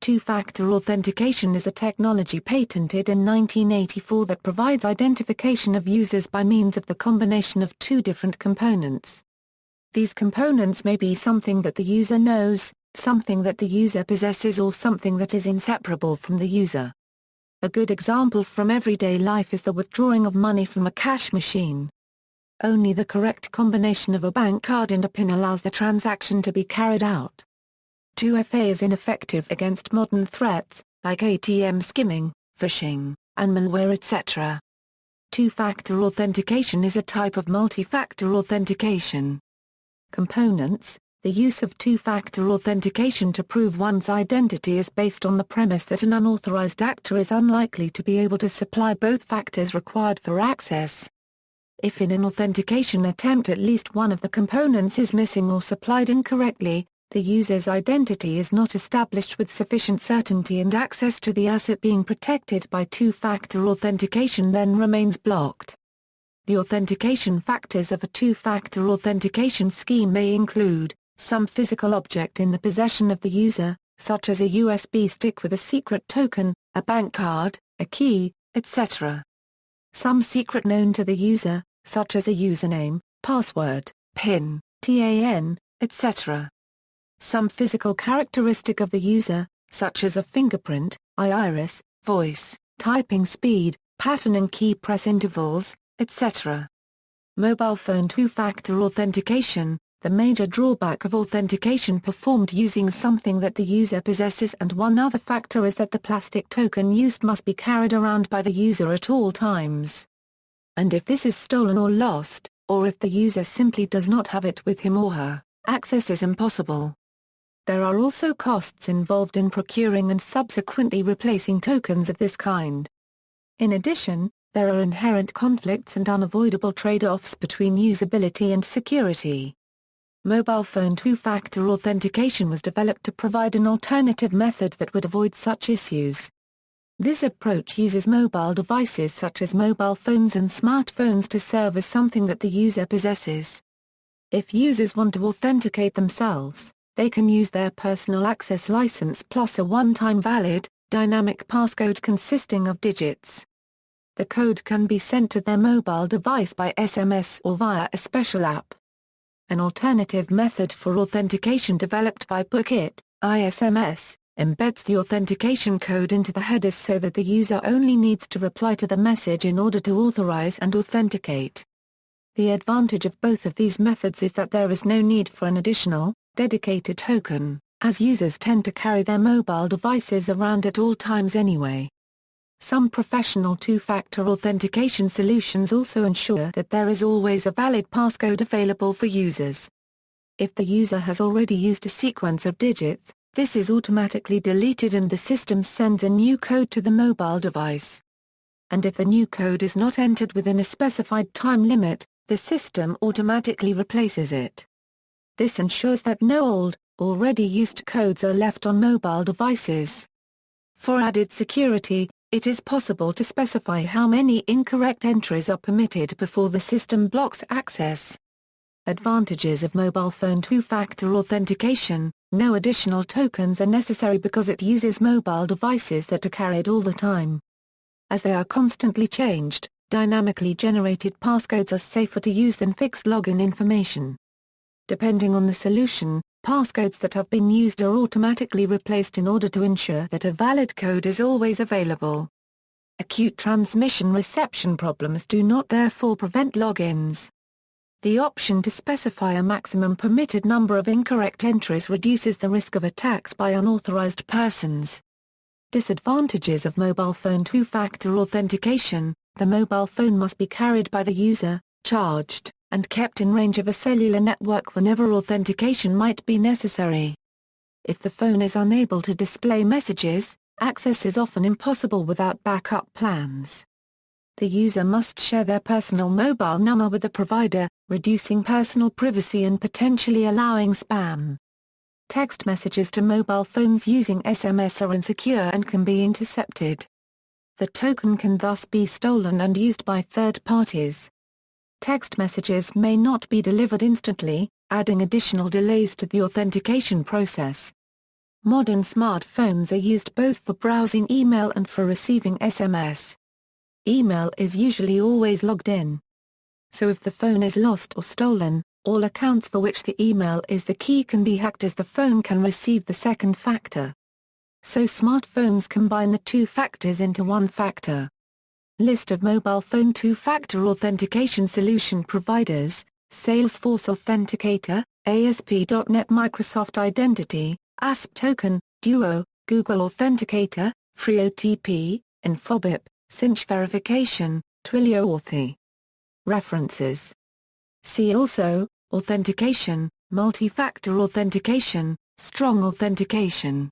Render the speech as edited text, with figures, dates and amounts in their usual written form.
Two-factor authentication is a technology patented in 1984 that provides identification of users by means of the combination of two different components. These components may be something that the user knows, something that the user possesses, or something that is inseparable from the user. A good example from everyday life is the withdrawing of money from a cash machine. Only the correct combination of a bank card and a PIN allows the transaction to be carried out. 2FA is ineffective against modern threats, like ATM skimming, phishing, and malware, etc. Two-factor authentication is a type of multi-factor authentication. Components: the use of two-factor authentication to prove one's identity is based on the premise that an unauthorized actor is unlikely to be able to supply both factors required for access. If in an authentication attempt at least one of the components is missing or supplied incorrectly, the user's identity is not established with sufficient certainty and access to the asset being protected by two-factor authentication then remains blocked. The authentication factors of a two-factor authentication scheme may include some physical object in the possession of the user, such as a USB stick with a secret token, a bank card, a key, etc. Some secret known to the user, such as a username, password, PIN, TAN, etc. Some physical characteristic of the user, such as a fingerprint, iris, voice, typing speed, pattern and key press intervals, etc. Mobile phone two-factor authentication: the major drawback of authentication performed using something that the user possesses and one other factor is that the plastic token used must be carried around by the user at all times. And if this is stolen or lost, or if the user simply does not have it with him or her, access is impossible. There are also costs involved in procuring and subsequently replacing tokens of this kind. In addition, there are inherent conflicts and unavoidable trade-offs between usability and security. Mobile phone two-factor authentication was developed to provide an alternative method that would avoid such issues. This approach uses mobile devices such as mobile phones and smartphones to serve as something that the user possesses. If users want to authenticate themselves, they can use their personal access license plus a one-time valid, dynamic passcode consisting of digits. The code can be sent to their mobile device by SMS or via a special app. An alternative method for authentication developed by Bookit, ISMS, embeds the authentication code into the headers so that the user only needs to reply to the message in order to authorize and authenticate. The advantage of both of these methods is that there is no need for an additional, dedicated token, as users tend to carry their mobile devices around at all times anyway. Some professional two-factor authentication solutions also ensure that there is always a valid passcode available for users. If the user has already used a sequence of digits, this is automatically deleted and the system sends a new code to the mobile device. And if the new code is not entered within a specified time limit, the system automatically replaces it. This ensures that no old, already used codes are left on mobile devices. For added security, it is possible to specify how many incorrect entries are permitted before the system blocks access. Advantages of mobile phone two-factor authentication: no additional tokens are necessary because it uses mobile devices that are carried all the time. As they are constantly changed, dynamically generated passcodes are safer to use than fixed login information. Depending on the solution, passcodes that have been used are automatically replaced in order to ensure that a valid code is always available. Acute transmission reception problems do not therefore prevent logins. The option to specify a maximum permitted number of incorrect entries reduces the risk of attacks by unauthorized persons. Disadvantages of mobile phone two-factor authentication: the mobile phone must be carried by the user, charged, and kept in range of a cellular network whenever authentication might be necessary. If the phone is unable to display messages, access is often impossible without backup plans. The user must share their personal mobile number with the provider, reducing personal privacy and potentially allowing spam. Text messages to mobile phones using SMS are insecure and can be intercepted. The token can thus be stolen and used by third parties. Text messages may not be delivered instantly, adding additional delays to the authentication process. Modern smartphones are used both for browsing email and for receiving SMS. Email is usually always logged in. So if the phone is lost or stolen, all accounts for which the email is the key can be hacked, as the phone can receive the second factor. So smartphones combine the two factors into one factor. List of mobile phone two-factor authentication solution providers: Salesforce Authenticator, ASP.NET, Microsoft Identity, ASP Token, Duo, Google Authenticator, FreeOTP, Infobip, Cinch Verification, Twilio Authy. References. See also: authentication, multi-factor authentication, strong authentication.